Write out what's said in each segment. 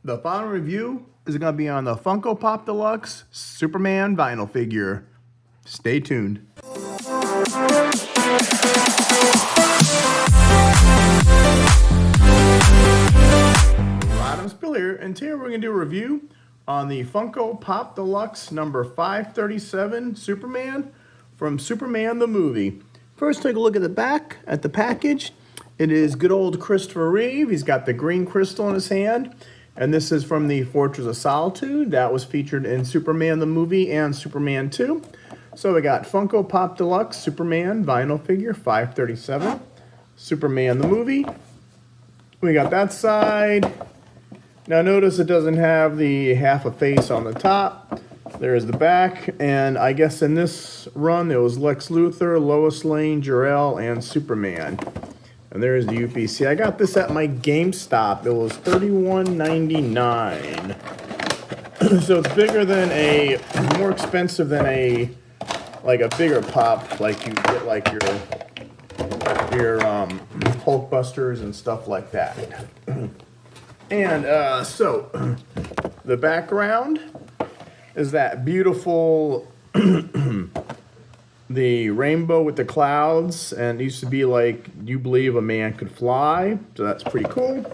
The final review is going to be on the Funko Pop Deluxe Superman vinyl figure. Stay tuned. Movie-Rodimusbill here, and today we're going to do a review on the Funko Pop Deluxe number 537 Superman from Superman the movie. First, take a look at the back, at the package. It is good old Christopher Reeve. He's got the green crystal in his hand. And this is from the Fortress of Solitude. That was featured in Superman the movie and Superman 2. So we got Funko Pop Deluxe Superman vinyl figure 537. Superman the movie. We got that side. Now notice it doesn't have the half a face on the top. There's the back. And I guess in this run there was Lex Luthor, Lois Lane, Jor-El, and Superman. And there's the UPC. I got this at my GameStop. It was $31.99. So it's bigger than more expensive than a bigger pop, like you get like your Hulkbusters and stuff like that. And so the background is that beautiful the rainbow with the clouds, and it used to be like, you believe a man could fly, so that's pretty cool.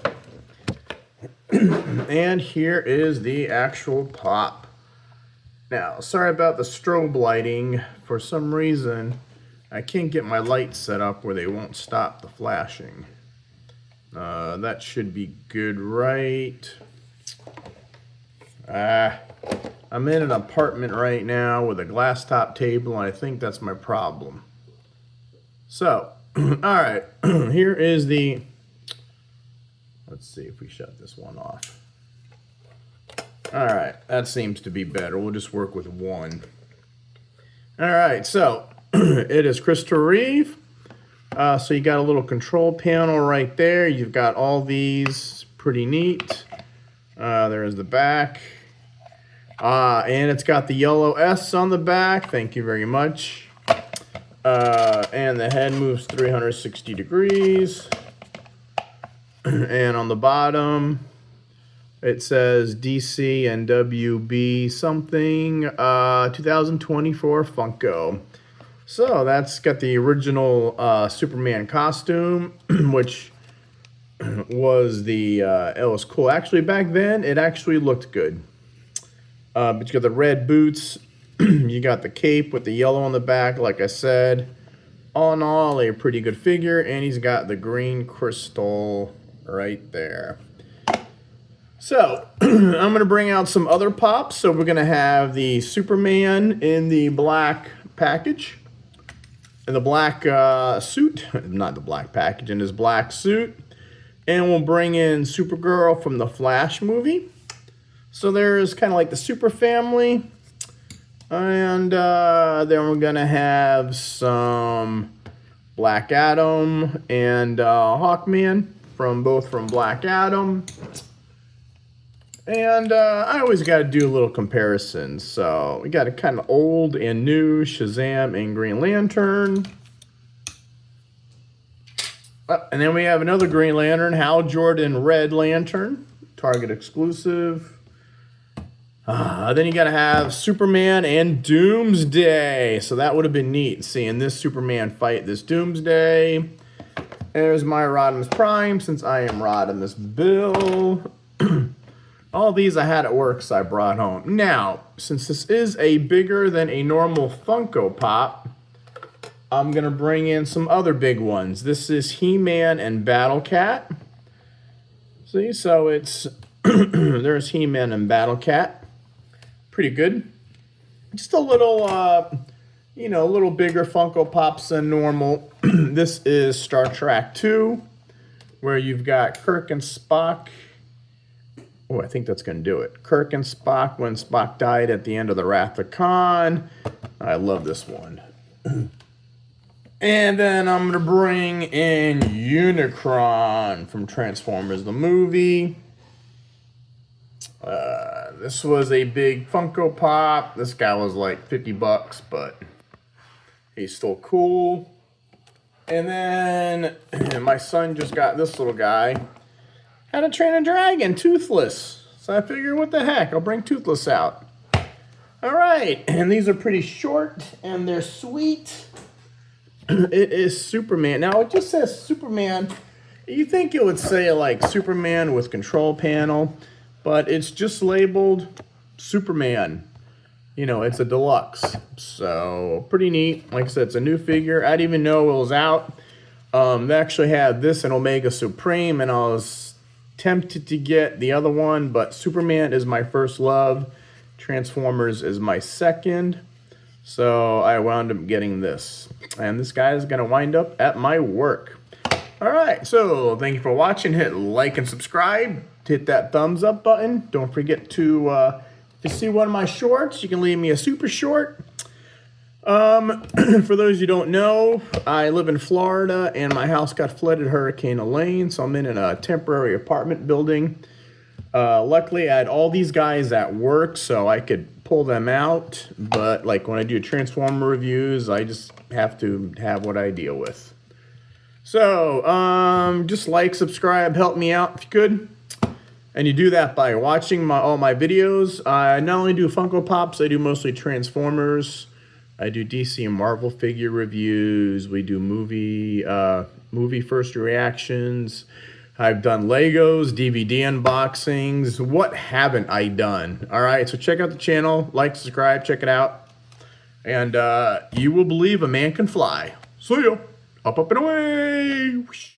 And here is the actual pop. Now, sorry about the strobe lighting. For some reason, I can't get my lights set up where they won't stop the flashing. That should be good, right? I'm in an apartment right now with a glass top table, and I think that's my problem. So, alright, here is the, let's see if we shut this one off. Alright, that seems to be better. We'll just work with one. Alright, so, it is Christopher Reeve. So you got a little control panel right there. You've got all these, pretty neat. There's the back. And it's got the yellow S on the back. Thank you very much. And the head moves 360 degrees. And on the bottom, it says DC and WB something, 2024 Funko. So that's got the original Superman costume, which was it was cool. Actually, back then, it actually looked good. But you got the red boots, you got the cape with the yellow on the back, like I said. All in all, a pretty good figure, and he's got the green crystal right there. So, I'm going to bring out some other pops. So we're going to have the Superman in the black package, in the black suit, not the black package, in his black suit. And we'll bring in Supergirl from the Flash movie. So there's kind of like the Super Family. And then we're going to have some Black Adam and Hawkman both from Black Adam. And I always got to do a little comparison. So we got a kind of old and new Shazam and Green Lantern. And then we have another Green Lantern, Hal Jordan Red Lantern, Target exclusive. Then you got to have Superman and Doomsday. So that would have been neat, seeing this Superman fight this Doomsday. There's my Rodimus Prime, since I am Rodimusbill. All these I had at work, so I brought home. Now, since this is a bigger than a normal Funko Pop, I'm going to bring in some other big ones. This is He-Man and Battle Cat. See, so it's, there's He-Man and Battle Cat. Pretty good. Just a little, a little bigger Funko Pops than normal. This is Star Trek 2, where you've got Kirk and Spock. Oh, I think that's going to do it. Kirk and Spock when Spock died at the end of the Wrath of Khan. I love this one. And then I'm going to bring in Unicron from Transformers the movie. This was a big Funko Pop. This guy was like $50, but he's still cool. And then my son just got this little guy. How to Train a Dragon, Toothless. So I figured, what the heck, I'll bring Toothless out. All right, and these are pretty short, and they're sweet. It is Superman. Now, it just says Superman. You think it would say, like, Superman with control panel, but it's just labeled Superman. You know, it's a deluxe. So, pretty neat. Like I said, it's a new figure. I didn't even know it was out. They actually had this in Omega Supreme, and I was tempted to get the other one, but Superman is my first love. Transformers is my second. So I wound up getting this. And this guy is going to wind up at my work. Alright, so thank you for watching. Hit like and subscribe. Hit that thumbs up button. Don't forget to, if you see one of my shorts, you can leave me a super short. For those you don't know, I live in Florida and my house got flooded Hurricane Elaine, so I'm in a temporary apartment building. Luckily, I had all these guys at work, so I could pull them out. But like when I do Transformer reviews, I just have to have what I deal with. So, just like, subscribe, help me out if you could. And you do that by watching all my videos. I not only do Funko Pops, I do mostly Transformers. I do DC and Marvel figure reviews. We do movie first reactions. I've done Legos, DVD unboxings. What haven't I done? All right, so check out the channel, like, subscribe, check it out. And you will believe a man can fly. See ya. Up, up, and away. Whoosh.